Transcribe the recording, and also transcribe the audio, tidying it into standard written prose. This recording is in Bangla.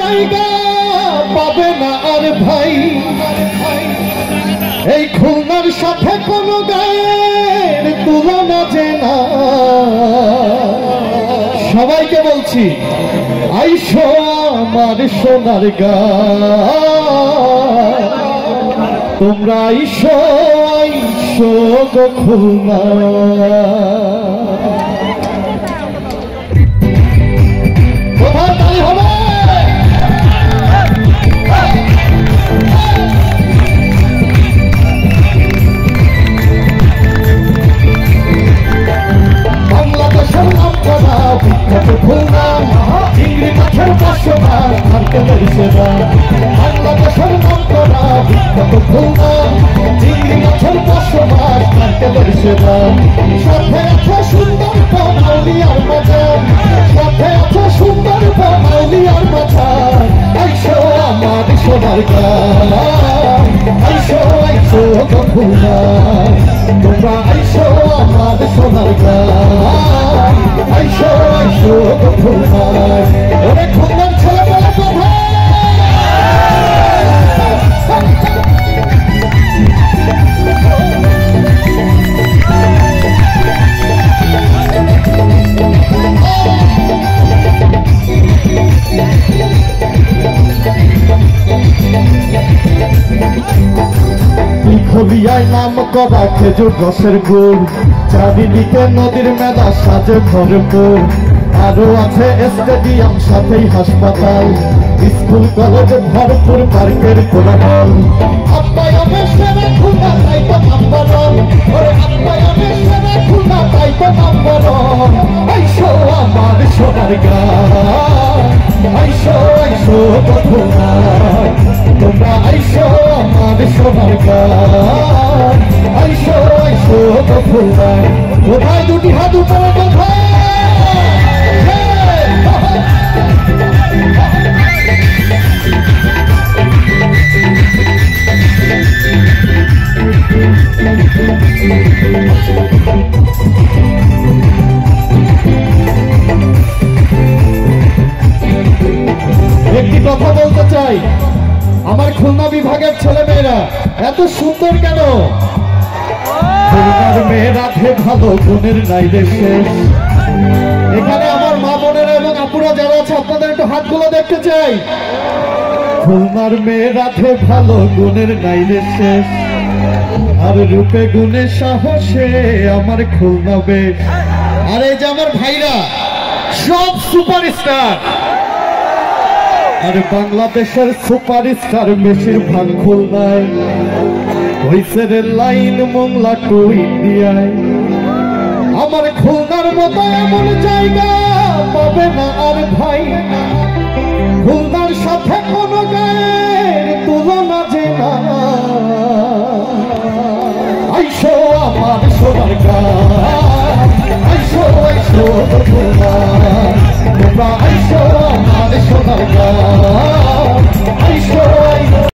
জায়গা পাবে না আর ভাই, এই খুলনার সাথে কোনো গায়ের তুলনা যে না। সবাইকে বলছি আইসো আমার সোনার গাঁও, তোমরা আইসো আইসো গো খুলনা। কোথায় তাই হবে? বাংলাদেশের নাম করা বিখ্যাত খুলনা, চিংড়ি মাছের বসবাস নারকেলের সেবা। বাংলাদেশের নাম করা বিখ্যাত খুলনা, চিংড়ি মাছের বসবাস নারকেলের সেবা। সাথে আছে সুন্দর বনাউলিয়ার বাজার, সাথে আছে সুন্দর বনাউলিয়ার বাজার। আইসো আমার সোনার গাঁও, আইসো আইসো গো খুলনা, তোমরা আইসো আমার সোনার গাঁও, আইসো আইসো গো খুলনা। ওরে খুলনার ছেলেমেয়েরা কোথায়? হলিয়ায় নাম করা খেজুর রসের গুড়, চারিদিকে নদীর মেলা সাজে ভরপুর। আরো আছে স্টেডিয়াম, সাথেই হাসপাতাল, স্কুল কলেজ ভরপুর, পার্কের কোলাহল। আপ্যায়নে সেরা খুলনা তাই তো নাম্বার ওয়ান, ওরে আপ্যায়নে সেরা খুলনা তাই তো নাম্বার ওয়ান। আইসো আমার সোনার গাঁও, আইসো আইসো গো খুলনা, তোমরা আইসো আমার সোনার গাঁও, আইসো আইসো গো খুলনা। কোথায় দুটি হাত উপরে কোথায়? একটি কথা বলতে চাই, আমার খুলনা বিভাগের ছেলেমেয়েরা এত সুন্দর কেন? খুলনার মেয়েরা ভালো, গুণের নাই রে শেষ। এখানে আমার মা বোনেরা এবং আপুরা যারা আছে আপনাদের একটু হাতগুলো দেখতে চাই। খুলনার মেয়েরা ভালো, গুণের নাই রে শেষ, আর রূপে গুণে সাহসে আমার খুলনা বেশ। আর এই যে আমার ভাইরা সব সুপারস্টার, আর বাংলাদেশের সুপারস্টার বেশিরভাগ খুলনায়, হইছে রে লাইন মোংলা টু ইন্ডিয়ায়। আমার খুলনার মতো এমন জায়গা পাবে না আর ভাই,